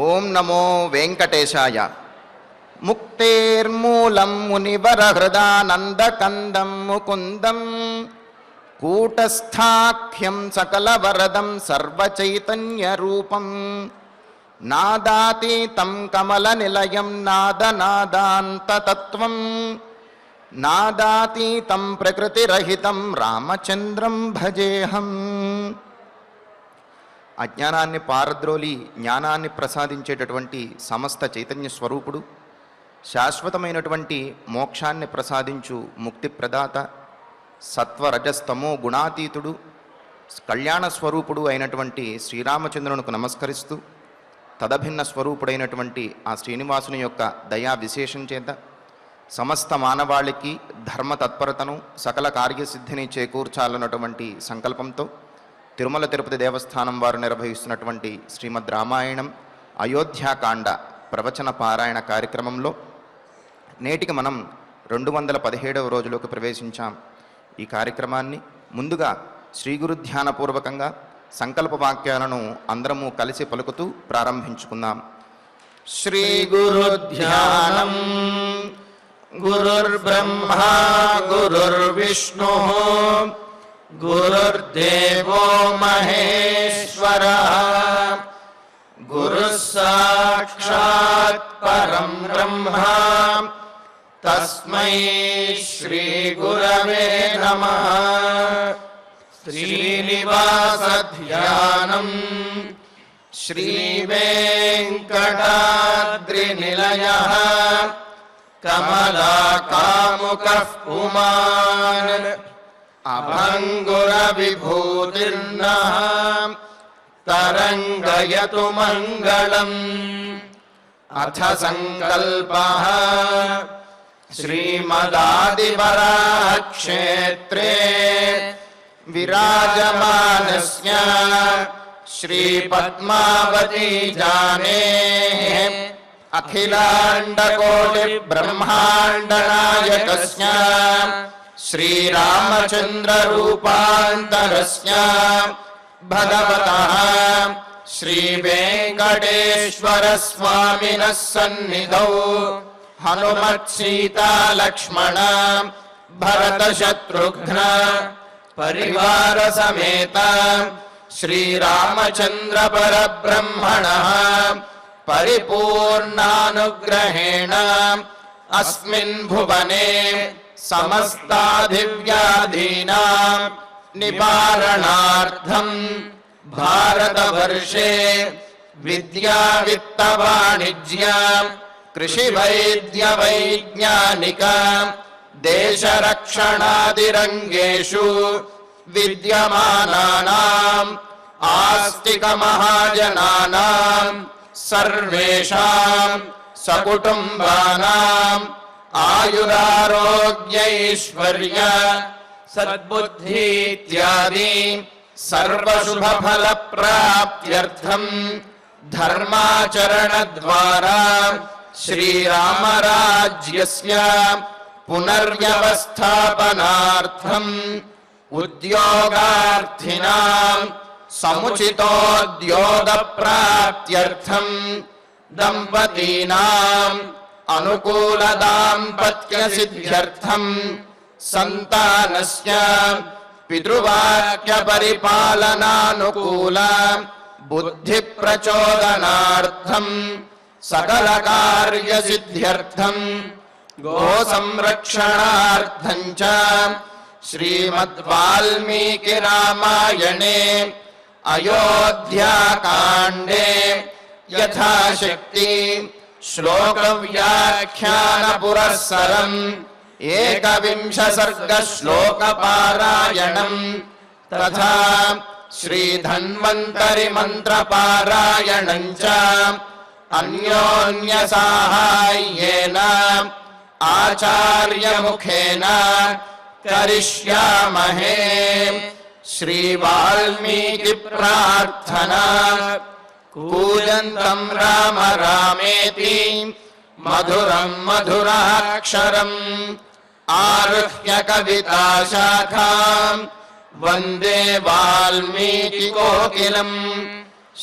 ఓం నమో వెంకటేశాయ. ముక్తేర్మూలం మునివరహృదానందకందం ముకుందం కూటస్థాఖ్యం సకలవరదం సర్వచైతన్యరూపం నాదాతీతం కమలనిలయం నాదనాదాంతతత్వం నాదాతీతం ప్రకృతిరహితం రామచంద్రం భజేహం. అజ్ఞానాన్ని పారద్రోలి జ్ఞానాన్ని ప్రసాదించేటటువంటి సమస్త చైతన్య స్వరూపుడు, శాశ్వతమైనటువంటి మోక్షాన్ని ప్రసాదించు ముక్తి ప్రదాత, సత్వరజస్తమో గుణాతీతుడు, కళ్యాణ స్వరూపుడు అయినటువంటి శ్రీరామచంద్రునికి నమస్కరిస్తూ తదభిన్న స్వరూపుడైనటువంటి ఆ శ్రీనివాసుని యొక్క దయా విశేషం చేత సమస్త మానవాళికి ధర్మ తత్పరతను సకల కార్యసిద్ధిని చేకూర్చాలన్నటువంటి సంకల్పంతో తిరుమల తిరుపతి దేవస్థానం వారు నిర్వహిస్తున్నటువంటి శ్రీమద్ రామాయణం అయోధ్యాకాండ ప్రవచన పారాయణ కార్యక్రమంలో నేటికి మనం 217వ రోజులోకి ప్రవేశించాం. ఈ కార్యక్రమాన్ని ముందుగా శ్రీ గురు ధ్యానపూర్వకంగా సంకల్ప వాక్యాలను అందరము కలిసి పలుకుతూ ప్రారంభించుకుందాం. శ్రీ గురు ధ్యానం. గురుర్బ్రహ్మా గురుర్విష్ణు గురుర్దేవో మహేశ్వరః గురుః సాక్షాత్ పరం బ్రహ్మ తస్మై శ్రీ గురవే నమః. శ్రీనివాస ధ్యానం. శ్రీ వెంకటాద్రి నిలయః కమలాకాముకః పుమాన్ అభంగుర విభూతిర్నః తరంగయతు మంగళం. అథ సంకల్పః. శ్రీమదాదివరాహ క్షేత్రే విరాజమానస్య శ్రీ పద్మావతీ జానేః అఖిలాండకోటి బ్రహ్మాండ నాయకస్య శ్రీరామచంద్ర రూపాంతరస్య భగవతః శ్రీ వెంకటేశ్వర స్వామినః సన్నిధౌ హనుమత్ సీతా లక్ష్మణ భరత శత్రుఘ్న పరివార సమేత శ్రీరామచంద్ర పరబ్రహ్మణః పరిపూర్ణానుగ్రహేణ అస్మిన్ భువనే సమస్తాధివ్యాధీనాం నివారణార్థం భారతవర్షే విద్యా విత్త వాణిజ్య కృషి వైద్య వైజ్ఞానిక దేశరక్షణాదిరంగేషు విద్యమానానాం ఆస్తిక మహాజనానాం సర్వేషాం సకుటుంబానాం ఆయురారోగ్యైశ్వర్య సద్బుద్ధి ఇత్యాది సర్వశుభఫల ప్రాప్త్యర్థం ధర్మాచరణ ద్వారా శ్రీరామరాజ్యస్య పునర్వ్యవస్థాపనార్థం ఉద్యోగార్థినాం సముచితోద్యోగ ప్రాప్త్యర్థం దంపతీనాం అనుకూల దాంపత్య సిద్ధ్యర్థం సంతానస్య పితృవాక్య పరిపాలనానుకూల బుద్ధి ప్రచోదనార్థం సకల కార్య సిద్ధ్యర్థం గో సంరక్షణార్థం చ శ్రీమద్ వాల్మీకి రామాయణే అయోధ్యాకాండే యథాశక్తి శ్లోక వ్యాఖ్యాన పురస్సరం ఏకవింశ సర్గ శ్లోక పారాయణం తథా శ్రీ ధన్వంతరి మంత్ర పారాయణం చ అన్యోన్య సాహాయ్యేన ఆచార్య ముఖేన కరిష్యామహే. శ్రీ వాల్మీకి ప్రార్థనా. కూజంతం రామ రామేతి మధురం మధురాక్షరం ఆరుహ్య కవితా శాఖాం వందే వాల్మీకి కోకిలం.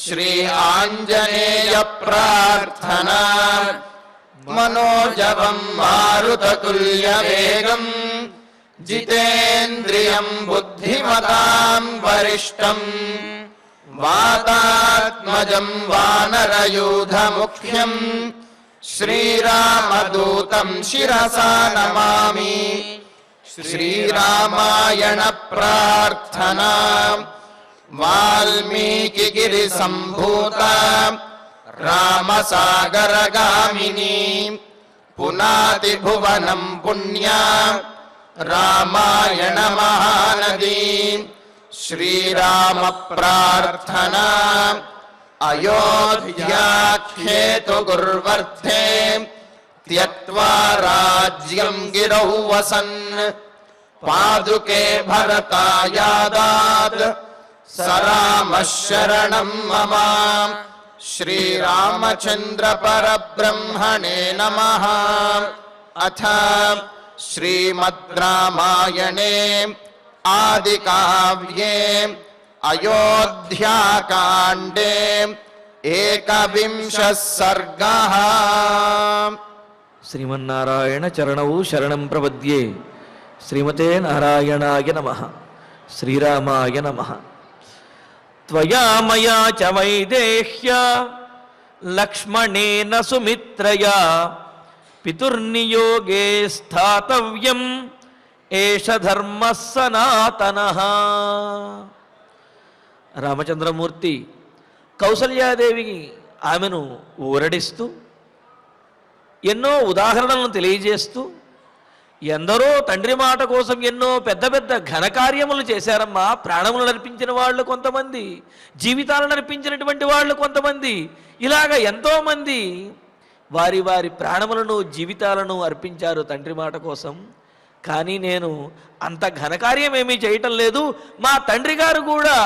శ్రీ ఆంజనేయ ప్రార్థనా మనోజవం మారుతతుల్య వేగం జితేంద్రియం బుద్ధిమతాం వరిష్టం వాతాత్మజం వానరయూధ ముఖ్యం శ్రీరామదూతం శిరసా నమామి. శ్రీరామాయణ ప్రార్థనా వాల్మీకిగిరి సంభూత రామసాగరగామిని పునాతి భువనం పుణ్యా రామాయణ మహానదీ. శ్రీరామ ప్రార్థనా అయోధ్యాఖ్యేతు గుర్వర్ధే త్యక్త్వా రాజ్యం గిరౌ వసన్ పాదుకే భరతాయాదాత్ సరామః శరణం మమ. శ్రీరామచంద్ర పరబ్రహ్మణే నమః. అథ శ్రీమద్ రామాయణే ఆదికావ్యే అయోధ్యాకాండే ఏకవింశః సర్గః. శ్రీమన్నారాయణ చరణౌ శరణం ప్రపద్యే. శ్రీమతే నారాయణాయ నమః. శ్రీరామాయ నమః. త్వయా మయా చ వైదేహ్య లక్ష్మణేన సుమిత్రయా పితుర్నియోగే స్థాతవ్యం ఏష ధర్మః సనాతనః. రామచంద్రమూర్తి కౌసల్యాదేవికి ఆమెను ఊరడిస్తూ ఎన్నో ఉదాహరణలను తెలియజేస్తూ ఎందరో తండ్రి మాట కోసం ఎన్నో పెద్ద పెద్ద ఘనకార్యములు చేశారమ్మా. ప్రాణములు నర్పించిన వాళ్ళు కొంతమంది, జీవితాలను నర్పించినటువంటి వాళ్ళు కొంతమంది, ఇలాగ ఎంతోమంది వారి వారి ప్రాణములను జీవితాలను అర్పించారు తండ్రి మాట కోసం. కానీ నేను అంత ఘనకార్యం ఏమీ చేయటం లేదు. మా తండ్రి గారు కూడా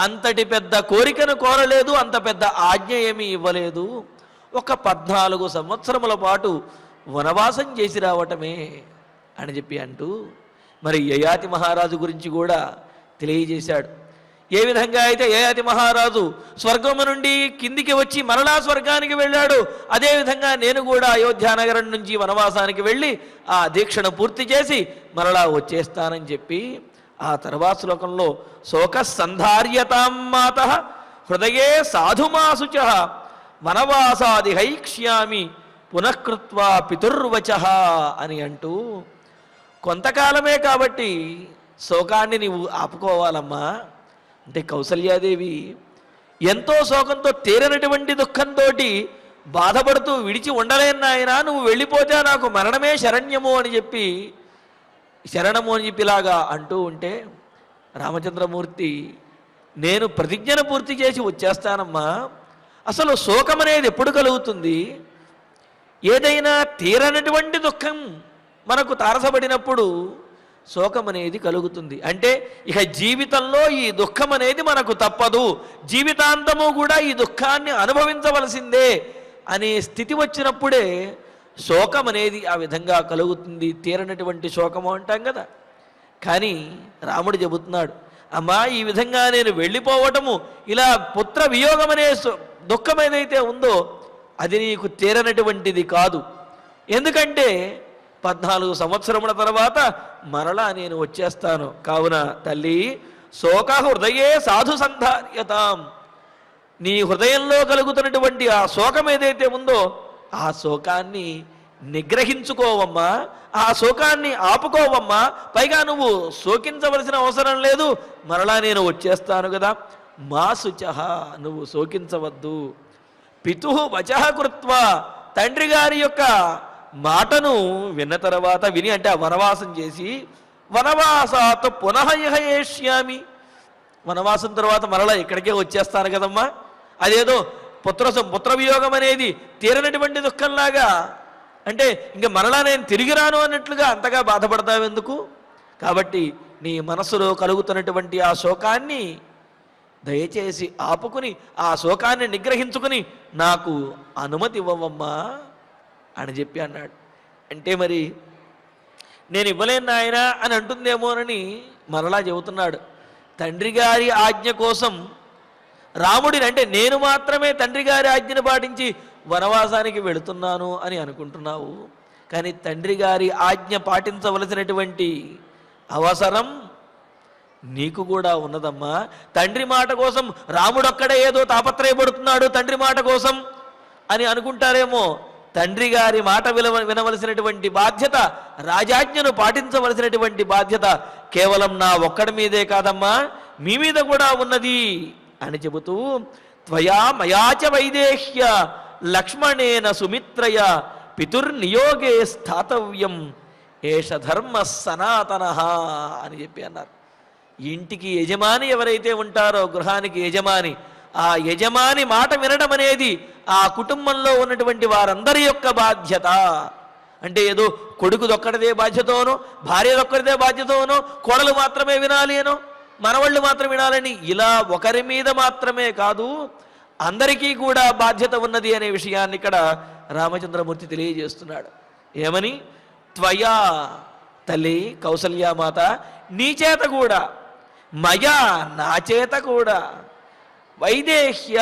అంతటి పెద్ద కోరికను కోరలేదు, అంత పెద్ద ఆజ్ఞ ఏమీ ఇవ్వలేదు. ఒక 14 సంవత్సరముల పాటు వనవాసం చేసి రావటమే అని చెప్పి అంటూ మరి యయాతి మహారాజు గురించి కూడా తెలియజేశాడు. ఏ విధంగా అయితే యయాతి మహారాజు స్వర్గము నుండి కిందికి వచ్చి మరలా స్వర్గానికి వెళ్ళాడు, అదేవిధంగా నేను కూడా అయోధ్యానగరం నుంచి వనవాసానికి వెళ్ళి ఆ దీక్షను పూర్తి చేసి మరలా వచ్చేస్తానని చెప్పి ఆ తర్వాత శ్లోకంలో శోక సంధార్యతాం మాతః హృదయే సాధుమాసుచ వనవాసాది హైక్ష్యామి పునఃకృత్వా పితుర్వచః అని అంటూ కొంతకాలమే కాబట్టి శోకాన్ని నీవు ఆపుకోవాలమ్మా. అంటే కౌసల్యాదేవి ఎంతో శోకంతో తీరనటువంటి దుఃఖంతో బాధపడుతూ విడిచి ఉండలేను నాయనా, నువ్వు వెళ్ళిపోతే నాకు మరణమే శరణ్యము అని చెప్పి శరణము అని చెప్పి ఇలాగా అంటూ ఉంటే రామచంద్రమూర్తి నేను ప్రతిజ్ఞను పూర్తి చేసి వచ్చేస్తానమ్మా. అసలు శోకం అనేది ఎప్పుడు కలుగుతుంది? ఏదైనా తీరనటువంటి దుఃఖం మనకు తారసపడినప్పుడు శోకం అనేది కలుగుతుంది. అంటే ఇక జీవితంలో ఈ దుఃఖం అనేది మనకు తప్పదు, జీవితాంతము కూడా ఈ దుఃఖాన్ని అనుభవించవలసిందే అనే స్థితి వచ్చినప్పుడే శోకం అనేది ఆ విధంగా కలుగుతుంది. తీరనటువంటి శోకము అంటాం కదా. కానీ రాముడు చెబుతున్నాడు, అమ్మా ఈ విధంగా నేను వెళ్ళిపోవటము, ఇలా పుత్ర వియోగం అనే దుఃఖం ఏదైతే ఉందో అది నీకు తీరనటువంటిది కాదు. ఎందుకంటే 14 సంవత్సరముల తర్వాత మరలా నేను వచ్చేస్తాను. కావున తల్లి శోక హృదయే సాధు సంధార్యతాం, నీ హృదయంలో కలుగుతున్నటువంటి ఆ శోకం ఏదైతే ఉందో ఆ శోకాన్ని నిగ్రహించుకోవమ్మా, ఆ శోకాన్ని ఆపుకోవమ్మా. పైగా నువ్వు శోకించవలసిన అవసరం లేదు, మరలా నేను వచ్చేస్తాను కదా. మా శుచః, నువ్వు శోకించవద్దు. పితు వచః కృత్వా, తండ్రి గారి యొక్క మాటను విన్న తర్వాత విని అంటే ఆ వనవాసం చేసి వనవాసాత్ పునః యహయేష్యామి, వనవాసం తర్వాత మరలా ఇక్కడికే వచ్చేస్తాను కదమ్మా. అదేదో పుత్ర వియోగం అనేది తీరనటువంటి దుఃఖంలాగా అంటే ఇంకా మరలా నేను తిరిగి రాను అన్నట్లుగా అంతగా బాధపడతావెందుకు? కాబట్టి నీ మనసులో కలుగుతున్నటువంటి ఆ శోకాన్ని దయచేసి ఆపుకుని ఆ శోకాన్ని నిగ్రహించుకుని నాకు అనుమతి ఇవ్వవమ్మా అని చెప్పి అన్నాడు. అంటే మరి నేను ఇవ్వలేను నాయనా అని అంటుందేమోనని మరలా చెబుతున్నాడు. తండ్రి గారి ఆజ్ఞ కోసం రాముడిని అంటే నేను మాత్రమే తండ్రి గారి ఆజ్ఞను పాటించి వనవాసానికి వెళుతున్నాను అని అనుకుంటున్నావు. కానీ తండ్రి గారి ఆజ్ఞ పాటించవలసినటువంటి అవసరం నీకు కూడా ఉన్నదమ్మా. తండ్రి మాట కోసం రాముడొక్కడే ఏదో తాపత్రయపడుతున్నాడు తండ్రి మాట కోసం అని అనుకుంటారేమో. తండ్రి గారి మాట వినవలసినటువంటి బాధ్యత, రాజాజ్ఞను పాటించవలసినటువంటి బాధ్యత కేవలం నా ఒక్కడి మీదే కాదమ్మా, మీ మీద కూడా ఉన్నది అని చెబుతూ త్వయా మయాచ వైదేహ్య లక్ష్మణేన సుమిత్రయ పితుర్నియోగే స్థాతవ్యం ఏష ధర్మ సనాతన అని చెప్పి అన్నారు. ఇంటికి యజమాని ఎవరైతే ఉంటారో, గృహానికి యజమాని, ఆ యజమాని మాట వినడం అనేది ఆ కుటుంబంలో ఉన్నటువంటి వారందరి యొక్క బాధ్యత. అంటే ఏదో కొడుకుదొక్కడిదే బాధ్యతోనో, భార్యదొక్కడిదే బాధ్యతోనో, కోడలు మాత్రమే వినాలి అనో, మనవాళ్ళు మాత్రం వినాలని ఇలా ఒకరి మీద మాత్రమే కాదు, అందరికీ కూడా బాధ్యత ఉన్నది అనే విషయాన్ని ఇక్కడ రామచంద్రమూర్తి తెలియజేస్తున్నాడు. ఏమని? త్వయా తల్లి కౌసల్యామాత, నీ చేత కూడా, మయా నా చేత కూడా, వైదేహ్య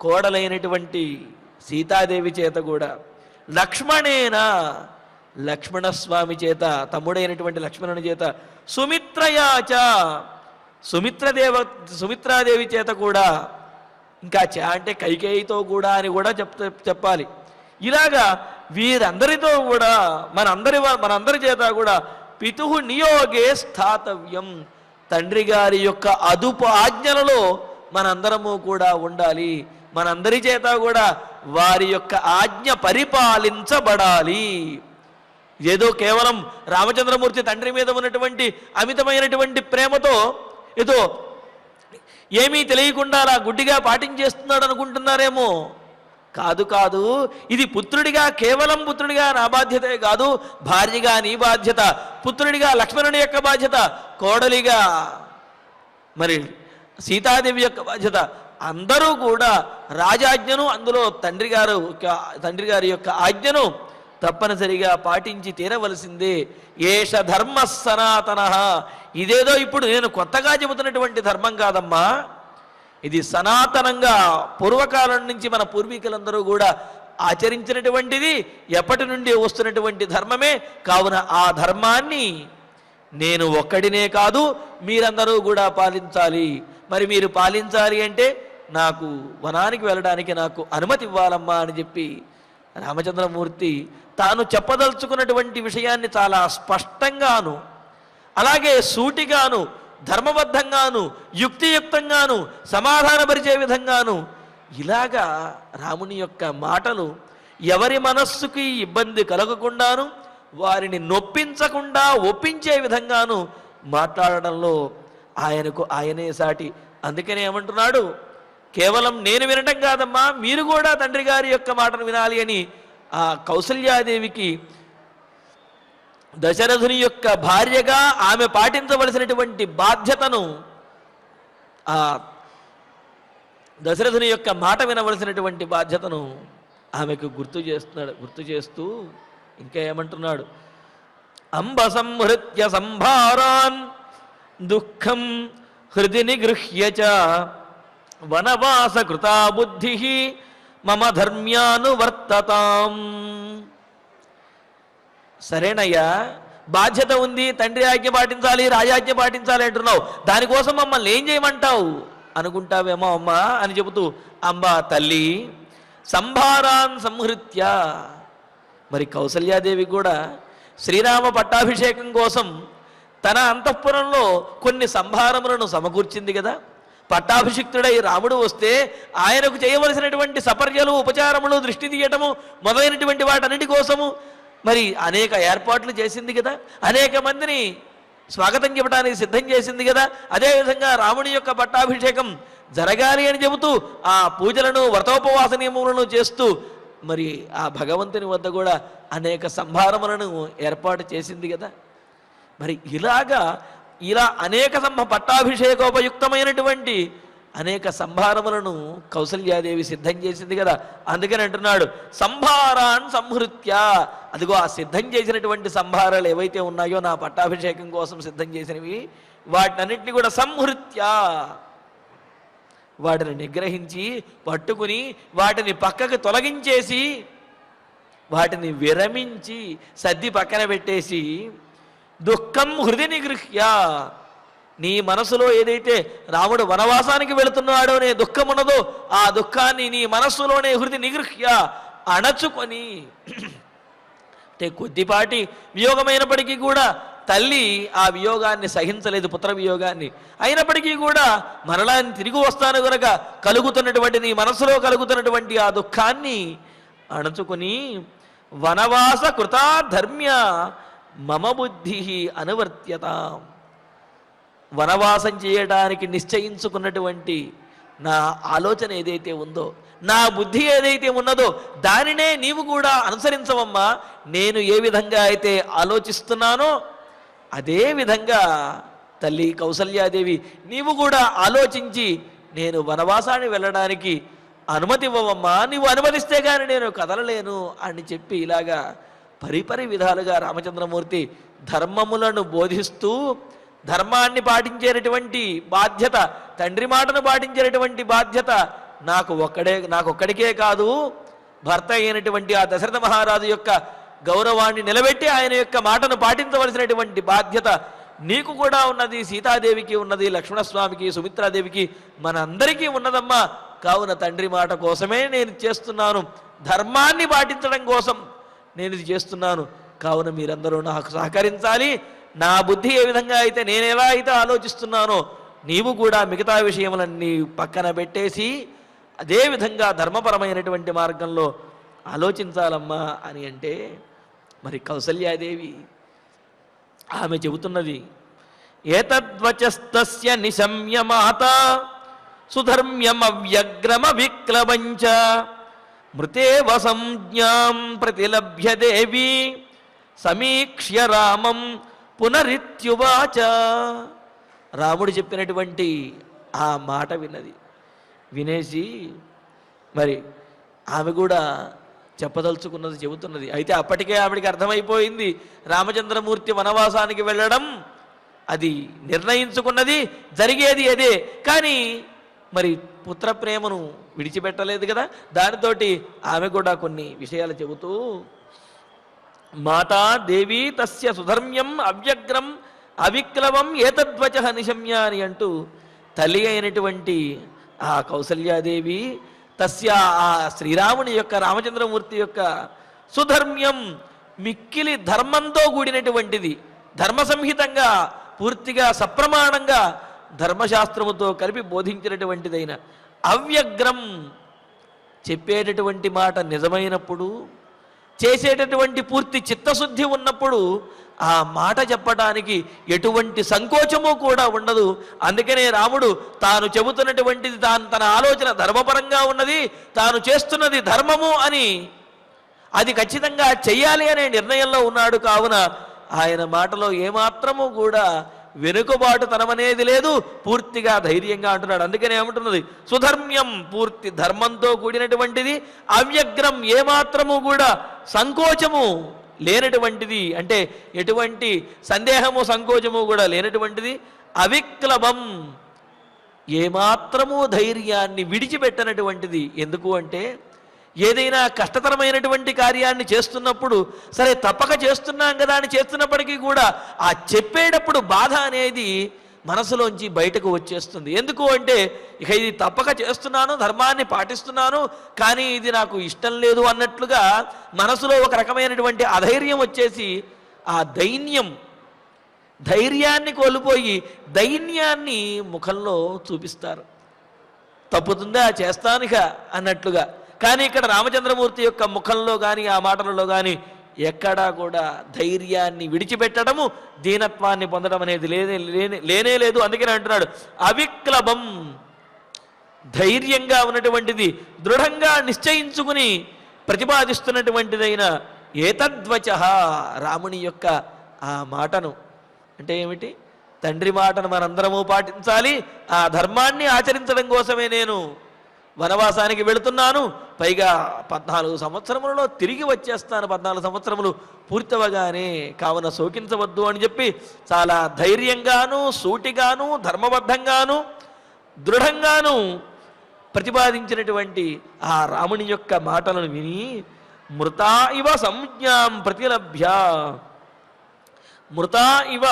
కోడలైనటువంటి సీతాదేవి చేత కూడా, లక్ష్మణేన లక్ష్మణస్వామి చేత, తమ్ముడైనటువంటి లక్ష్మణుని చేత, సుమిత్రయాచ సుమిత్రాదేవి చేత కూడా, ఇంకా అంటే కైకేయితో కూడా అని కూడా చెప్పాలి. ఇలాగా వీరందరితో కూడా మనందరి చేత కూడా పితుహు నియోగే స్థాతవ్యం, తండ్రి గారి యొక్క అదుపు ఆజ్ఞలలో మనందరము కూడా ఉండాలి. మనందరి చేత కూడా వారి యొక్క ఆజ్ఞ పరిపాలించబడాలి. ఏదో కేవలం రామచంద్రమూర్తి తండ్రి మీద ఉన్నటువంటి అమితమైనటువంటి ప్రేమతో ఏదో ఏమీ తెలియకుండా అలా గుడ్డిగా పాటించేస్తున్నాడు అనుకుంటున్నారేమో. కాదు కాదు, ఇది పుత్రుడిగా, కేవలం పుత్రుడిగా నా బాధ్యతే కాదు, భార్యగా నీ బాధ్యత, పుత్రుడిగా లక్ష్మణుని యొక్క బాధ్యత, కోడలిగా మరి సీతాదేవి యొక్క బాధ్యత. అందరూ కూడా రాజాజ్ఞను, అందులో తండ్రి గారి యొక్క ఆజ్ఞను తప్పనిసరిగా పాటించి తీరవలసిందే. ఏష ధర్మ సనాతన, ఇదేదో ఇప్పుడు నేను కొత్తగా చెబుతున్నటువంటి ధర్మం కాదమ్మా, ఇది సనాతనంగా పూర్వకాలం నుంచి మన పూర్వీకులందరూ కూడా ఆచరించినటువంటిది, ఎప్పటి నుండి వస్తున్నటువంటి ధర్మమే. కావున ఆ ధర్మాన్ని నేను ఒక్కడినే కాదు, మీరందరూ కూడా పాలించాలి. మరి మీరు పాలించాలి అంటే నాకు వనానికి వెళ్ళడానికి నాకు అనుమతి ఇవ్వాలమ్మా అని చెప్పి రామచంద్రమూర్తి తాను చెప్పదలుచుకున్నటువంటి విషయాన్ని చాలా స్పష్టంగాను, అలాగే సూటిగాను, ధర్మబద్ధంగాను, యుక్తియుక్తంగాను, సమాధానపరిచే విధంగాను, ఇలాగా రాముని యొక్క మాటలు ఎవరి మనస్సుకి ఇబ్బంది కలగకుండాను, వారిని నొప్పించకుండా ఒప్పించే విధంగాను మాట్లాడడంలో ఆయనకు ఆయనే సాటి. అందుకనే ఏమంటున్నాడు, కేవలం నేను వినటం కాదమ్మా, మీరు కూడా తండ్రి గారి యొక్క మాటను వినాలి అని ఆ కౌసల్యాదేవికి దశరథుని యొక్క భార్యగా ఆమె పాటించవలసినటువంటి బాధ్యతను, ఆ దశరథుని యొక్క మాట వినవలసినటువంటి బాధ్యతను ఆమెకు గుర్తు చేస్తూ ఇంకా ఏమంటున్నాడు, అంబ సంహృత్య సంభారాన్ దుఃఖం హృది నిగృహ్య చ వనవాస కృతా బుద్ధి మమ ధర్మ్యానువర్తతాం. సరేనయ్యా, బాధ్యత ఉంది, తండ్రి ఆజ్ఞ పాటించాలి, రాజాజ్ఞ పాటించాలి అంటున్నావు, దానికోసం మమ్మల్ని ఏం చేయమంటావు అనుకుంటావేమో అమ్మా అని చెబుతూ, అంబా తల్లి సంభారాన్ సంహృత్య, మరి కౌసల్యాదేవి కూడా శ్రీరామ పట్టాభిషేకం కోసం తన అంతఃపురంలో కొన్ని సంభారములను సమకూర్చింది కదా. పట్టాభిషిక్తుడై రాముడు వస్తే ఆయనకు చేయవలసినటువంటి సపర్యలు, ఉపచారములు, దృష్టి తీయటము మొదలైనటువంటి వాటన్నిటి కోసము మరి అనేక ఏర్పాట్లు చేసింది కదా, అనేక మందిని స్వాగతం చెప్పడానికి సిద్ధం చేసింది కదా. అదేవిధంగా రాముడి యొక్క పట్టాభిషేకం జరగాలి అని చెబుతూ ఆ పూజలను, వ్రతోపవాస నియమములను చేస్తూ మరి ఆ భగవంతుని వద్ద కూడా అనేక సంభారములను ఏర్పాటు చేసింది కదా. మరి ఇలా అనేక పట్టాభిషేకోపయుక్తమైనటువంటి అనేక సంభారములను కౌసల్యాదేవి సిద్ధం చేసింది కదా. అందుకని అంటున్నాడు సంభారాన్ సంహృత్య, అదిగో ఆ సిద్ధం చేసినటువంటి సంభారాలు ఏవైతే ఉన్నాయో నా పట్టాభిషేకం కోసం సిద్ధం చేసినవి, వాటినన్నింటినీ కూడా సంహృత్య వాటిని నిగ్రహించి పట్టుకుని వాటిని పక్కకు తొలగించేసి వాటిని విరమించి సర్ది పక్కన పెట్టేసి దుఃఖం హృది నిగృహ్య, నీ మనసులో ఏదైతే రాముడు వనవాసానికి వెళుతున్నాడో అనే దుఃఖం ఉన్నదో ఆ దుఃఖాన్ని నీ మనస్సులోనే హృది నిగృహ్య అణచుకొని, అంటే కొద్దిపాటి వియోగమైనప్పటికీ కూడా తల్లి ఆ వియోగాన్ని సహించలేదు, పుత్ర వియోగాన్ని. అయినప్పటికీ కూడా మరలా తిరిగి వస్తాను కనుక కలుగుతున్నటువంటి నీ మనసులో కలుగుతున్నటువంటి ఆ దుఃఖాన్ని అణచుకొని వనవాస కృతాధర్మ్య మమ బుద్ధి అనువర్త్యత, వనవాసం చేయడానికి నిశ్చయించుకున్నటువంటి నా ఆలోచన ఏదైతే ఉందో, నా బుద్ధి ఏదైతే ఉన్నదో దానినే నీవు కూడా అనుసరించవమ్మా. నేను ఏ విధంగా అయితే ఆలోచిస్తున్నానో అదే విధంగా తల్లి కౌసల్యాదేవి నీవు కూడా ఆలోచించి నేను వనవాసాన్ని వెళ్ళడానికి అనుమతి ఇవ్వవమ్మా, నీవు అనుమతిస్తే కానీ నేను కదలలేను అని చెప్పి ఇలాగా పరిపరి విధాలుగా రామచంద్రమూర్తి ధర్మములను బోధిస్తూ ధర్మాన్ని పాటించేటటువంటి బాధ్యత, తండ్రి మాటను పాటించేటటువంటి బాధ్యత నాకొక్కడికే కాదు, భర్త అయినటువంటి ఆ దశరథ మహారాజు యొక్క గౌరవాన్ని నిలబెట్టి ఆయన యొక్క మాటను పాటించవలసినటువంటి బాధ్యత నీకు కూడా ఉన్నది, సీతాదేవికి ఉన్నది, లక్ష్మణస్వామికి, సుమిత్రాదేవికి, మనందరికీ ఉన్నదమ్మా. కావున తండ్రి మాట కోసమే నేను చేస్తున్నాను, ధర్మాన్ని పాటించడం కోసం నేను ఇది చేస్తున్నాను. కావున మీరందరూ నాకు సహకరించాలి. నా బుద్ధి ఏ విధంగా అయితే నేను ఎలా అయితే ఆలోచిస్తున్నానో నీవు కూడా మిగతా విషయములన్నీ పక్కన పెట్టేసి అదేవిధంగా ధర్మపరమైనటువంటి మార్గంలో ఆలోచించాలమ్మా అని అంటే, మరి కౌసల్యాదేవి ఆమె చెబుతున్నది, ఏతద్వచస్తస్య నిశమ్య మాత సుధర్మ్యమవ్యగ్రమ విక్లవంచ మృతేవ సంజ్ఞాం ప్రతిలభ్య దేవి సమీక్ష్య రామం పునరిత్యువాచ. రాముడు చెప్పినటువంటి ఆ మాట వినేసి మరి ఆమె కూడా చెప్పదలుచుకున్నది చెబుతున్నది. అయితే అప్పటికే ఆవిడికి అర్థమైపోయింది రామచంద్రమూర్తి వనవాసానికి వెళ్ళడం అది నిర్ణయించుకున్నది, జరిగేది అదే. కానీ మరి పుత్ర ప్రేమను విడిచిపెట్టలేదు కదా, దానితోటి ఆమె కూడా కొన్ని విషయాలు చెబుతూ మాతా దేవి తస్య సుధర్మ్యం అవ్యగ్రం అవిక్లవం ఏతద్వచ నిశమ్య అని అంటూ తల్లి అయినటువంటి ఆ కౌసల్యాదేవి తస్య ఆ శ్రీరాముని యొక్క రామచంద్రమూర్తి యొక్క సుధర్మ్యం మిక్కిలి ధర్మంతో కూడినటువంటిది, ధర్మ సంహితంగా పూర్తిగా సప్రమాణంగా ధర్మశాస్త్రముతో కలిపి బోధించినటువంటిదైన అవ్యగ్రం, చెప్పేటటువంటి మాట నిజమైనప్పుడు, చేసేటటువంటి పూర్తి చిత్తశుద్ధి ఉన్నప్పుడు ఆ మాట చెప్పడానికి ఎటువంటి సంకోచము కూడా ఉండదు. అందుకనే రాముడు తాను చెబుతున్నటువంటిది తన ఆలోచన ధర్మపరంగా ఉన్నది, తాను చేస్తున్నది ధర్మము అని, అది ఖచ్చితంగా చెయ్యాలి అనే నిర్ణయంలో ఉన్నాడు. కావున ఆయన మాటలో ఏమాత్రము కూడా వెనుకబాటు తనమనేది లేదు, పూర్తిగా ధైర్యంగా అంటున్నాడు. అందుకనే ఏమంటున్నది, సుధర్మ్యం పూర్తి ధర్మంతో కూడినటువంటిది, అవ్యగ్రం ఏమాత్రము కూడా సంకోచము లేనటువంటిది, అంటే ఎటువంటి సందేహము సంకోచము కూడా లేనటువంటిది, అవిక్లవం ఏమాత్రము ధైర్యాన్ని విడిచిపెట్టనటువంటిది. ఎందుకు అంటే ఏదైనా కష్టతరమైనటువంటి కార్యాన్ని చేస్తున్నప్పుడు సరే తప్పక చేస్తున్నాం కదా అని చేస్తున్నప్పటికీ కూడా ఆ చెప్పేటప్పుడు బాధ అనేది మనసులోంచి బయటకు వచ్చేస్తుంది. ఎందుకు అంటే ఇక ఇది తప్పక చేస్తున్నాను, ధర్మాన్ని పాటిస్తున్నాను, కానీ ఇది నాకు ఇష్టం లేదు అన్నట్లుగా మనసులో ఒక రకమైనటువంటి అధైర్యం వచ్చేసి ఆ ధైర్యాన్ని కోల్పోయి దైన్యాన్ని ముఖంలో చూపిస్తారు. తప్పుతుందా చేస్తానిక అన్నట్లుగా. కానీ ఇక్కడ రామచంద్రమూర్తి యొక్క ముఖంలో కానీ ఆ మాటలలో కానీ ఎక్కడా కూడా ధైర్యాన్ని విడిచిపెట్టడము, దీనత్వాన్ని పొందడం అనేది లేనే లేదు. అందుకని అంటున్నాడు అవిక్లవం, ధైర్యంగా ఉన్నటువంటిది, దృఢంగా నిశ్చయించుకుని ప్రతిపాదిస్తున్నటువంటిదైన ఏతద్వచ, రాముని యొక్క ఆ మాటను. అంటే ఏమిటి? తండ్రి మాటను మనందరము పాటించాలి, ఆ ధర్మాన్ని ఆచరించడం కోసమే నేను వనవాసానికి వెళుతున్నాను, పైగా 14 సంవత్సరములలో తిరిగి వచ్చేస్తాను, 14 సంవత్సరములు పూర్తవగానే, కావున శోకించవద్దు అని చెప్పి చాలా ధైర్యంగాను, సూటిగాను, ధర్మబద్ధంగాను, దృఢంగాను ప్రతిపాదించినటువంటి ఆ రాముని యొక్క మాటలను విని మృతా ఇవ సంజ్ఞాం ప్రతిలభ్య, మృతా ఇవ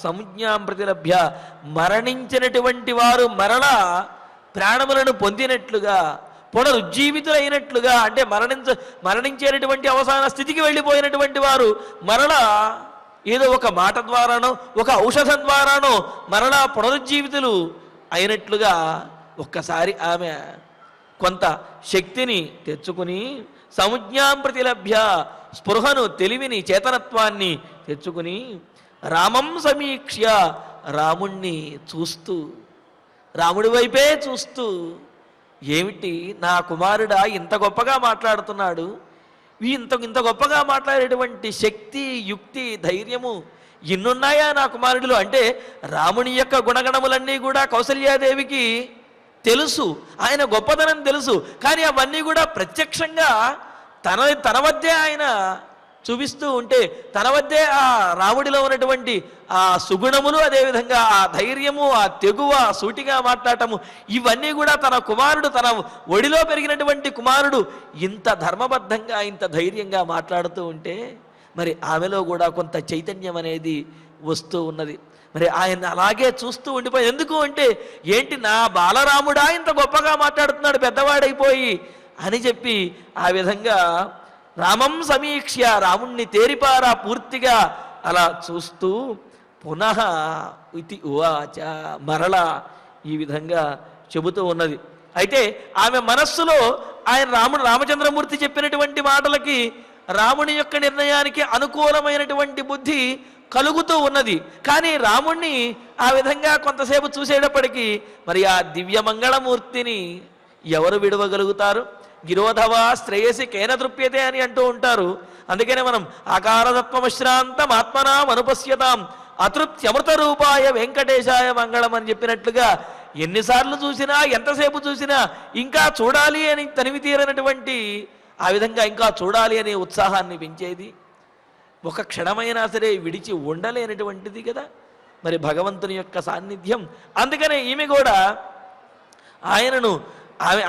సంజ్ఞాం ప్రతిలభ్య, మరణించినటువంటి వారు మరలా ప్రాణములను పొందినట్లుగా, పునరుజ్జీవితులైనట్లుగా, అంటే మరణించేటటువంటి అవసాన స్థితికి వెళ్ళిపోయినటువంటి వారు మరలా ఏదో ఒక మాట ద్వారానో ఒక ఔషధం ద్వారానో మరలా పునరుజ్జీవితులు అయినట్లుగా ఒక్కసారి ఆమె కొంత శక్తిని తెచ్చుకుని సంజ్ఞాం ప్రతిలభ్య, స్పృహను, తెలివిని, చేతనత్వాన్ని తెచ్చుకుని రామం సమీక్ష్య, రాముణ్ణి చూస్తూ, రాముడి వైపే చూస్తూ, ఏమిటి నా కుమారుడా ఇంత గొప్పగా మాట్లాడుతున్నాడు, ఇంత గొప్పగా మాట్లాడేటువంటి శక్తి, యుక్తి, ధైర్యము ఇన్నున్నాయా నా కుమారుడిలో? అంటే రాముని యొక్క గుణగణములన్నీ కూడా కౌసల్యాదేవికి తెలుసు, ఆయన గొప్పతనం తెలుసు. కానీ అవన్నీ కూడా ప్రత్యక్షంగా తన వద్దే ఆయన చూపిస్తూ ఉంటే, తన వద్దే ఆ రాముడిలో ఉన్నటువంటి ఆ సుగుణములు, అదేవిధంగా ఆ ధైర్యము, ఆ తెగువ, సూటిగా మాట్లాడటము, ఇవన్నీ కూడా తన కుమారుడు, తన ఒడిలో పెరిగినటువంటి కుమారుడు ఇంత ధర్మబద్ధంగా, ఇంత ధైర్యంగా మాట్లాడుతూ ఉంటే మరి ఆమెలో కూడా కొంత చైతన్యం అనేది వస్తూ ఉన్నది. మరి ఆయన అలాగే చూస్తూ ఉండిపోయి, ఎందుకు అంటే ఏంటి నా బాలరాముడా ఇంత గొప్పగా మాట్లాడుతున్నాడు పెద్దవాడైపోయి అని చెప్పి ఆ విధంగా రామం సమీక్ష్య, రాముణ్ణి తేరిపారా పూర్తిగా అలా చూస్తూ పునః ఇతి ఉవాచ, మరలా ఈ విధంగా చెబుతూ ఉన్నది. అయితే ఆమె మనస్సులో ఆయన రామచంద్రమూర్తి చెప్పినటువంటి మాటలకి, రాముని యొక్క నిర్ణయానికి అనుకూలమైనటువంటి బుద్ధి కలుగుతూ ఉన్నది. కానీ రాముణ్ణి ఆ విధంగా కొంతసేపు చూసేటప్పటికీ మరి ఆ దివ్యమంగళమూర్తిని ఎవరు విడవగలుగుతారు? గిరోధవా శ్రేయసి కేన తృప్యతే అని అంటూ ఉంటారు. అందుకనే మనం ఆకారతత్వమశ్రాంతం ఆత్మనాం అనుపశ్యతాం అతృప్త్యమృత రూపాయ వెంకటేశాయ మంగళం అని చెప్పినట్లుగా ఎన్నిసార్లు చూసినా, ఎంతసేపు చూసినా ఇంకా చూడాలి అని తనివి తీరనటువంటి, ఆ విధంగా ఇంకా చూడాలి అనే ఉత్సాహాన్ని పెంచేది, ఒక క్షణమైనా సరే విడిచి ఉండలేనటువంటిది కదా మరి భగవంతుని యొక్క సాన్నిధ్యం. అందుకనే ఈమె కూడా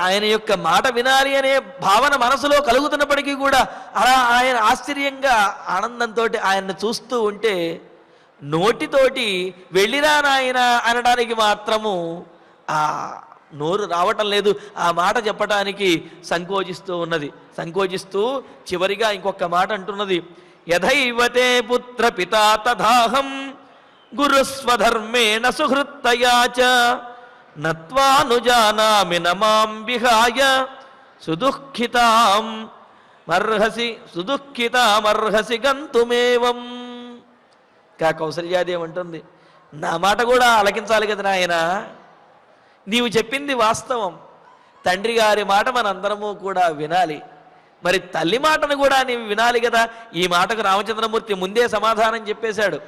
ఆయన యొక్క మాట వినాలి అనే భావన మనసులో కలుగుతున్నప్పటికీ కూడా అలా ఆయన ఆశ్చర్యంగా ఆనందంతో ఆయన్ని చూస్తూ ఉంటే నోటితోటి వెళ్ళిరా నాయన అనడానికి మాత్రము ఆ నోరు రావటం లేదు, ఆ మాట చెప్పటానికి సంకోచిస్తూ ఉన్నది. సంకోచిస్తూ చివరిగా ఇంకొక మాట అంటున్నది, యథైవతే పుత్ర పితా తథాహం గురుస్వధర్మేణ సుహృత్తయా చ నత్వానుజానామి నమాం విహాయ సుదుఃఖితామర్హసి గంతుమేవం. కౌసల్యాదేవి అంటుంది, నా మాట కూడా ఆలకించాలి కదా నాయన, నీవు చెప్పింది వాస్తవం, తండ్రి గారి మాట మనందరము కూడా వినాలి, మరి తల్లి మాటను కూడా నీవు వినాలి కదా. ఈ మాటకు రామచంద్రమూర్తి ముందే సమాధానం చెప్పేశాడు,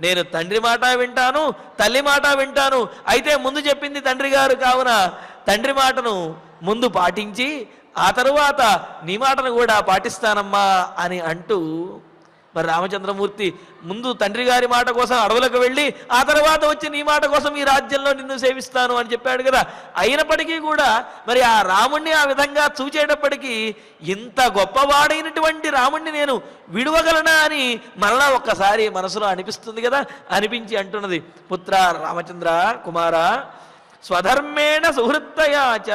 నేను తండ్రి మాట వింటాను, తల్లి మాట వింటాను, అయితే ముందు చెప్పింది తండ్రి గారు కావున తండ్రి మాటను ముందు పాటించి ఆ తరువాత నీ మాటను కూడా పాటిస్తానమ్మా అని అంటూ మరి రామచంద్రమూర్తి ముందు తండ్రి గారి మాట కోసం అడవులకు వెళ్ళి ఆ తర్వాత వచ్చి నీ మాట కోసం ఈ రాజ్యంలో నిన్ను సేవిస్తాను అని చెప్పాడు కదా. అయినప్పటికీ కూడా మరి ఆ రాముణ్ణి ఆ విధంగా చూచేటప్పటికీ ఇంత గొప్పవాడైనటువంటి రాముణ్ణి నేను విడువగలనా అని మరలా ఒక్కసారి మనసులో అనిపిస్తుంది కదా. అనిపించి అంటున్నది, పుత్ర రామచంద్ర కుమార స్వధర్మేణ సుహృత్తయాచ,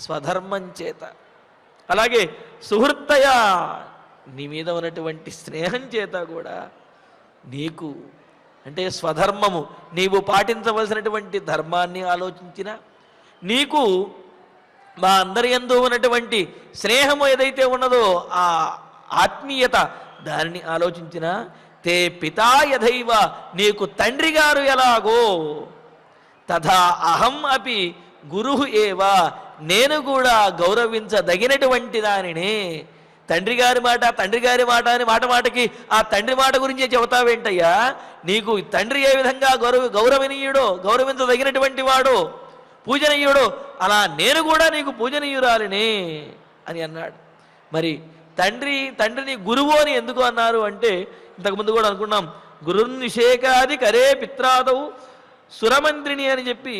స్వధర్మం చేత అలాగే సుహృత్తయా నీ మీద ఉన్నటువంటి స్నేహం చేత కూడా నీకు అంటే స్వధర్మము నీవు పాటించవలసినటువంటి ధర్మాన్ని ఆలోచించిన, నీకు మా అందరి యందు ఉన్నటువంటి స్నేహము ఏదైతే ఉన్నదో ఆ ఆత్మీయత దానిని ఆలోచించిన, తే పితా యథైవ నీకు తండ్రి గారు ఎలాగో తథా అహం అపి గురుహు ఏవా నేను కూడా గౌరవించదగినటువంటి దానినే. తండ్రి గారి మాట అని మాటకి ఆ తండ్రి మాట గురించే చెబుతావేంటయ్యా? నీకు తండ్రి ఏ విధంగా గౌరవనీయుడో, గౌరవించదగినటువంటి వాడో, పూజనీయుడో, అలా నేను కూడా నీకు పూజనీయురాలినే అని అన్నాడు. మరి తండ్రిని గురువు అని ఎందుకు అన్నారు అంటే, ఇంతకుముందు కూడా అనుకున్నాం, గురుర్నిషేకాది కరే పిత్రాదవు సురమంత్రిని అని చెప్పి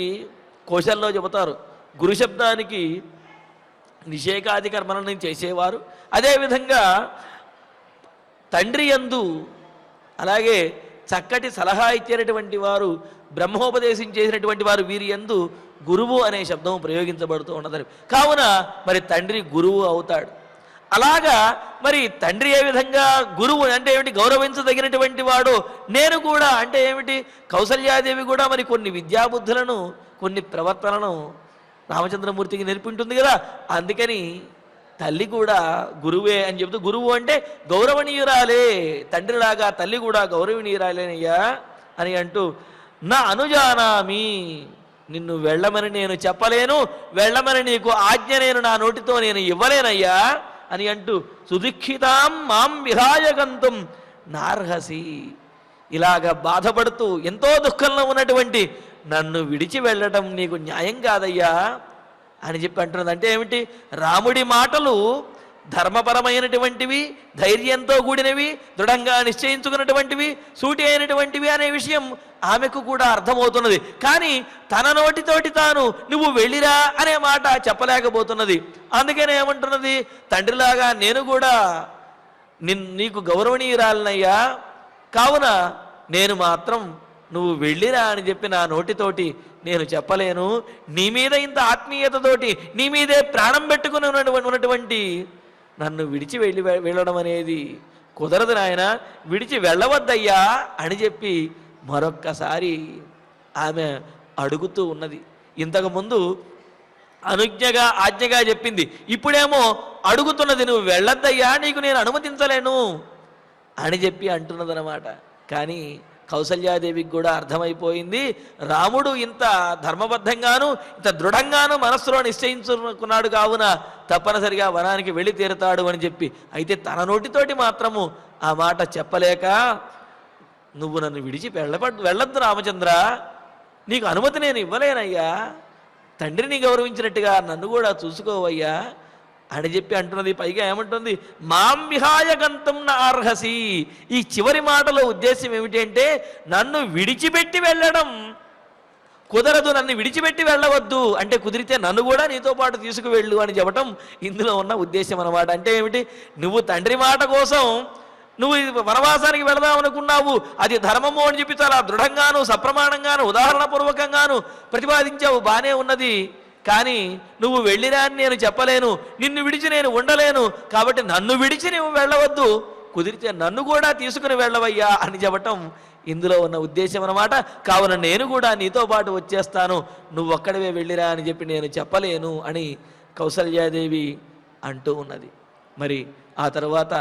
కోశల్లో చెబుతారు. గురు శబ్దానికి నిషేకాది కర్మలను చేసేవారు. అదేవిధంగా తండ్రి యందు అలాగే చక్కటి సలహా ఇచ్చేటటువంటి వారు, బ్రహ్మోపదేశం చేసినటువంటి వారు, వీరి యందు గురువు అనే శబ్దం ప్రయోగించబడుతూ ఉన్నదని. కావున మరి తండ్రి గురువు అవుతాడు. అలాగా మరి తండ్రి ఏ విధంగా గురువు అంటే ఏమిటి, గౌరవించదగినటువంటి వాడు, నేను కూడా అంటే ఏమిటి, కౌసల్యాదేవి కూడా మరి కొన్ని విద్యాబుద్ధులను, కొన్ని ప్రవర్తనను రామచంద్రమూర్తికి నేర్పింటుంది కదా. అందుకని తల్లి కూడా గురువే అని చెబుతూ, గురువు అంటే గౌరవనీయురాలే, తండ్రిలాగా తల్లి కూడా గౌరవనీయురాలేనయ్యా అని అంటూ, నా అనుజానామి, నిన్ను వెళ్ళమని నేను చెప్పలేను, వెళ్ళమని నీకు ఆజ్ఞ నేను నా నోటితో నేను ఇవ్వలేనయ్యా అని అంటూ, సుదుఃఖితాం మాం విహాయ గంతుం నార్హసి, ఇలాగ బాధపడుతూ ఎంతో దుఃఖంలో ఉన్నటువంటి నన్ను విడిచి వెళ్ళటం నీకు న్యాయం కాదయ్యా అని చెప్పి అంటున్నది. అంటే ఏమిటి, రాముడి మాటలు ధర్మపరమైనటువంటివి, ధైర్యంతో కూడినవి, దృఢంగా నిశ్చయించుకున్నటువంటివి, సూటి అయినటువంటివి అనే విషయం ఆమెకు కూడా అర్థమవుతున్నది. కానీ తన నోటితోటి తాను నువ్వు వెళ్ళిరా అనే మాట చెప్పలేకపోతున్నది. అందుకనే ఏమంటున్నది, తండ్రిలాగా నేను కూడా నీకు గౌరవనీయురాలనయ్యా, కావున నేను మాత్రం నువ్వు వెళ్ళిరా అని చెప్పి నా నోటితోటి నేను చెప్పలేను. నీ మీద ఇంత ఆత్మీయతతోటి, నీ మీదే ప్రాణం పెట్టుకుని ఉన్నటువంటి నన్ను విడిచి వెళ్ళడం అనేది కుదరదు నాయన, విడిచి వెళ్ళవద్దయ్యా అని చెప్పి మరొక్కసారి ఆమె అడుగుతూ ఉన్నది. ఇంతకుముందు అనుజ్ఞగా ఆజ్ఞగా చెప్పింది, ఇప్పుడేమో అడుగుతున్నది, నువ్వు వెళ్ళొద్దయ్యా, నీకు నేను అనుమతించలేను అని చెప్పి అంటున్నదనమాట. కానీ కౌసల్యాదేవికి కూడా అర్థమైపోయింది, రాముడు ఇంత ధర్మబద్ధంగాను ఇంత దృఢంగాను మనస్సులో నిశ్చయించుకున్నాడు, కావున తప్పనిసరిగా వనానికి వెళ్ళి తీరుతాడు అని చెప్పి. అయితే తన నోటితోటి మాత్రము ఆ మాట చెప్పలేక, నువ్వు నన్ను విడిచి వెళ్ళొద్దు రామచంద్ర, నీకు అనుమతి నేను ఇవ్వలేనయ్యా, తండ్రిని గౌరవించినట్టుగా నన్ను కూడా చూసుకోవయ్యా అని చెప్పి అంటున్నది. పైగా ఏమంటుంది, మాం విహాయ గంతం నా అర్హసి. ఈ చివరి మాటలో ఉద్దేశం ఏమిటి అంటే, నన్ను విడిచిపెట్టి వెళ్ళడం కుదరదు, నన్ను విడిచిపెట్టి వెళ్ళవద్దు, అంటే కుదిరితే నన్ను కూడా నీతో పాటు తీసుకువెళ్ళు అని చెప్పటం ఇందులో ఉన్న ఉద్దేశం అన్నమాట. అంటే ఏమిటి, నువ్వు తండ్రి మాట కోసం నువ్వు వనవాసానికి వెళదాం అనుకున్నావు, అది ధర్మము అని చెప్పి చాలా దృఢంగాను సప్రమాణంగాను ఉదాహరణపూర్వకంగాను ప్రతిపాదించావు, బానే ఉన్నది. కానీ నువ్వు వెళ్ళిరా అని నేను చెప్పలేను, నిన్ను విడిచి నేను ఉండలేను, కాబట్టి నన్ను విడిచి నువ్వు వెళ్ళవద్దు, కుదిరితే నన్ను కూడా తీసుకుని వెళ్ళవయ్యా అని చెప్పటం ఇందులో ఉన్న ఉద్దేశం అన్నమాట. కావున నేను కూడా నీతో పాటు వచ్చేస్తాను, నువ్వు ఒక్కడివే వెళ్ళిరా అని చెప్పి నేను చెప్పలేను అని కౌసల్యాదేవి అంటూ ఉన్నది. మరి ఆ తర్వాత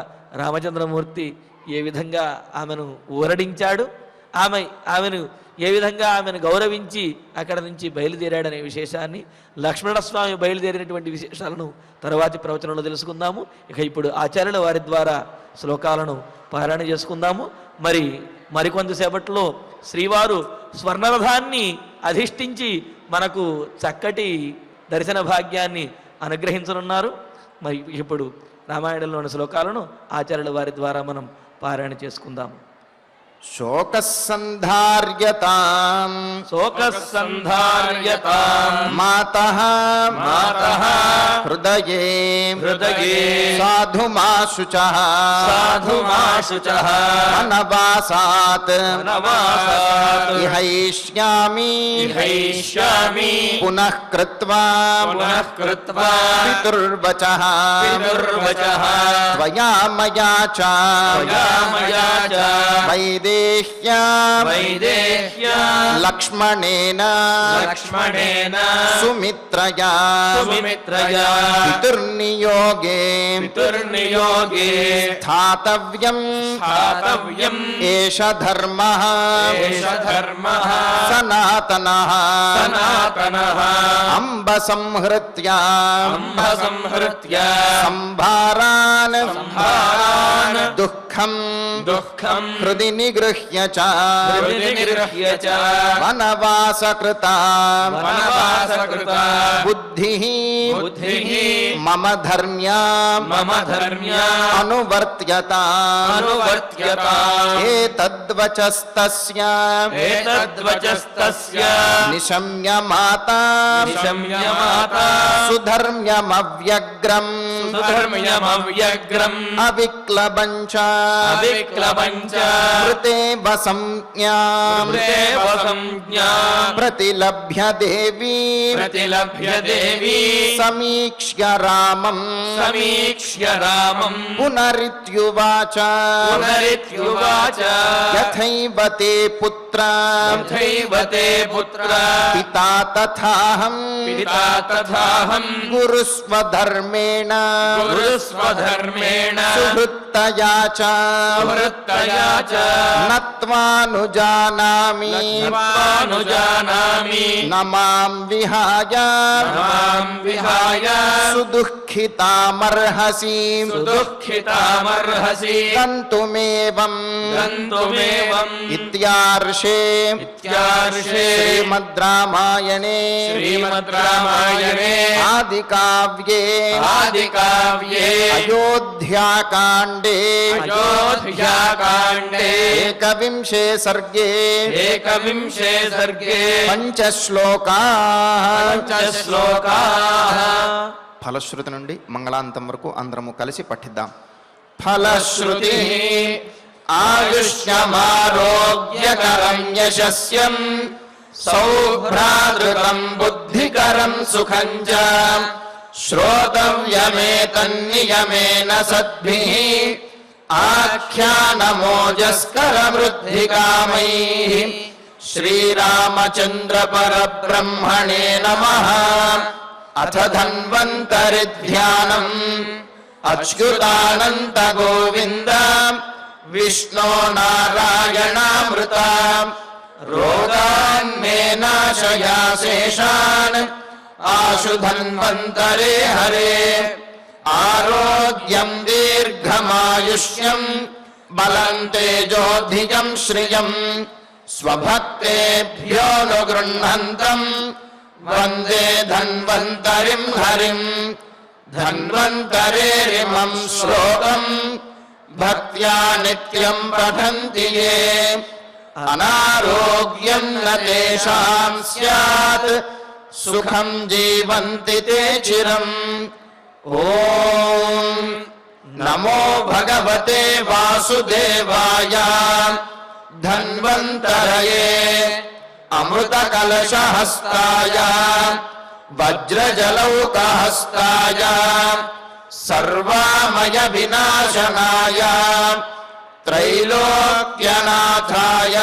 రామచంద్రమూర్తి ఏ విధంగా ఆమెను ఊరడించాడు, ఆమెను ఏ విధంగా ఆమెను గౌరవించి అక్కడ నుంచి బయలుదేరాడనే విశేషాన్ని, లక్ష్మణస్వామి బయలుదేరినటువంటి విశేషాలను తర్వాతి ప్రవచనంలో తెలుసుకుందాము. ఇక ఇప్పుడు ఆచార్యుల వారి ద్వారా శ్లోకాలను పారాయణ చేసుకుందాము. మరికొంతసేపట్లో శ్రీవారు స్వర్ణరథాన్ని అధిష్ఠించి మనకు చక్కటి దర్శన భాగ్యాన్ని అనుగ్రహించనున్నారు. మరి ఇప్పుడు రామాయణంలోని శ్లోకాలను ఆచార్యుల వారి ద్వారా మనం పారాయణ చేసుకుందాము. శోకసంధార్యతాం మాతః హృదయే సాధుమాశుచః వనవాసాత్ ఇహైష్యామి పునః కృత్వా పితుర్వచః త్వయా మయా చ వైదేహ్యా లక్ష్మణేన సుమిత్రయా పితుర్నియోగే స్థాతవ్యం ఏష ధర్మః సనాతనః అంబ సంహృత్య సంభారాన్ దుఃఖ దుఃఖం హృది నిగృహ్య చ వనవాసకృతా బుద్ధిః మమ ధర్మ్యా అనువర్త్యత ఏతద్వచస్తస్య నిశమ్య మాతా సుధర్మ్యమవ్యగ్రం అవిక్లబంచ మృతే వసంజ్ఞాం ప్రతిలభ్య దేవీ సమీక్ష్య రామం పునరిత్యువాచ యథైవ తే పుత్ర పితా తథాహం గురుస్వధర్మేణ సుహృత్తయా చ నత్వానుజానామి నమాం విహాయ సుదుఃఖితామర్హసి గంతుమేవం ఇత్యార్షే శ్రీమద్ రామాయణే ఆదికావ్యే అయోధ్యాకాండే ఏకవింశే సర్గే పంచశ్లోకాః ఫలశ్రుతి నుండి మంగళాంతం వరకు అందరము కలిసి పఠిద్దాం. ఫలశ్రుతి ఆయుష్యమారోగ్యకరం యశస్యం సౌభ్రాతృకం బుద్ధికరం సుఖం చ శ్రోతవ్యమేతన్నియమేన సద్భిః ఆఖ్యానమోజస్కరవృద్ధికామైః శ్రీరామచంద్ర పరబ్రహ్మణే నమః. అథ ధన్వంతరి ధ్యానం అచ్యుతానంత గోవింద విష్ణో నారాయణామృత రోగాన్మే నాశయా శేషాన్ ఆశు ధన్వంతరే హరే. ఆరోగ్యం దీర్ఘమాయుష్యం బలం తేజోధికం శ్రియం స్వభక్తేభ్యో ను గృహ్ణంతం వందే ధన్వంతరిం హరిం. ధన్వంతరేరిమం శ్లోకం భక్త్యా నిత్యం పఠంతి యే అనారోగ్యం న తేషాం స్యాత్ సుఖం జీవంతి తే చిరం. ఓం నమో భగవతే వాసుదేవాయ ధన్వంతరయే అమృతకలశహస్తాయ వజ్రజలౌకహస్తాయ సర్వామయ వినాశనాయ త్రైలోక్యనాథాయ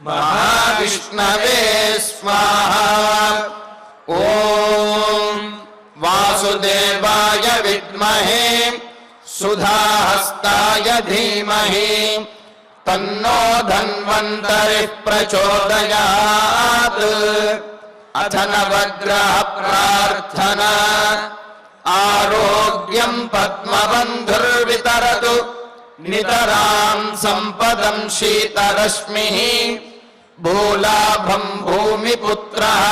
మహావిష్ణవే స్వాహా. ఓం వాసుదేవాయ విద్మహే సుధాహస్తాయ ధీమహి తన్నో ధన్వంతరి ప్రచోదయాత్. అథ నవగ్రహ ప్రార్థనా ఆరోగ్యం పద్మబంధుర్వితరతు నితరాం సంపదం శీతరశ్మిః భూలాభం భూమిపుత్రః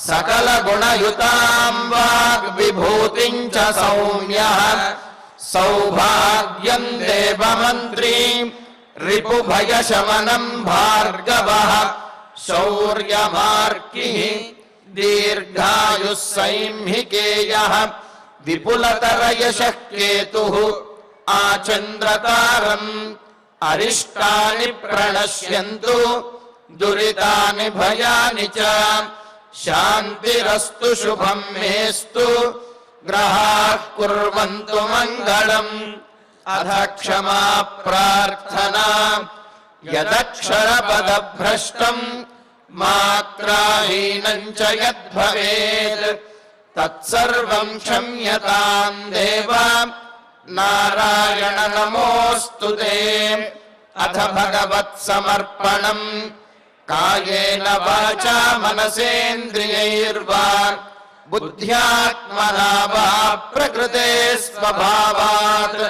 సకల గుణయుతాం వాగ్విభూతిం చ సౌమ్యః సౌభాగ్యం దేవమంత్రీ రిపుభయశమనం భార్గవః శౌర్యమార్కిః దీర్ఘాయుః సైంహికేయః విపులతరయశః కేతుః ఆచంద్రతారం. అరిష్టాని ప్రణశ్యంతు దురితాని భయాని చ శాంతిరస్తు శుభం మేస్తు గ్రహాః కుర్వంతు మంగళం. అథ క్షమా ప్రార్థనా యదక్షరపదభ్రష్టం మాత్రాహీనం చ యద్భవేత్ తత్సర్వం క్షమ్యతాం దేవ నారాయణ నమోస్తుతే. అథ భగవత్సమర్పణం కాయేన వాచా మనసేంద్రియైర్వా బుద్ధ్యాత్మనా వా ప్రకృతే స్వభావాత్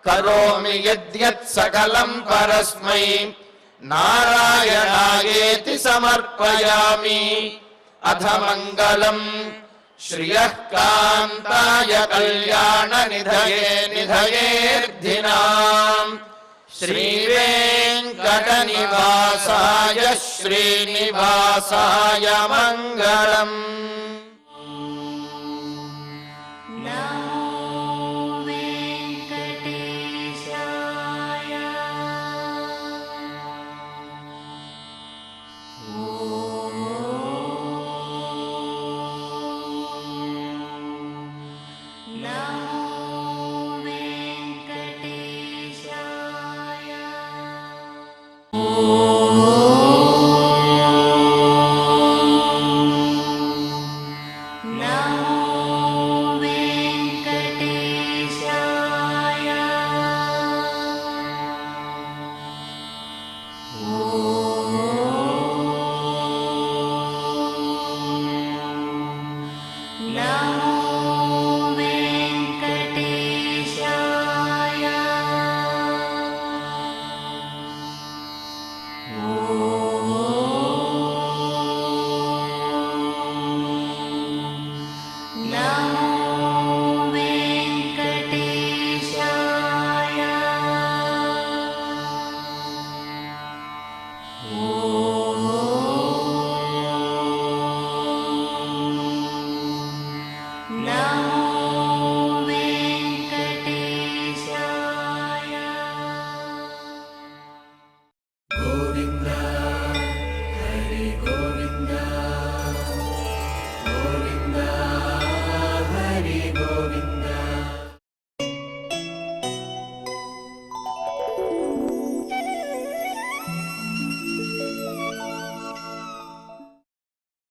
కరోమి యద్యత్ సకలం పరస్మై నారాయణాయేతి సమర్పయామి. అథ మంగళం శ్రియః కాంతాయ కళ్యాణ నిధయే నిధయేర్ధినాం శ్రీవేంకటనివాసాయ శ్రీనివాసాయ మంగళం.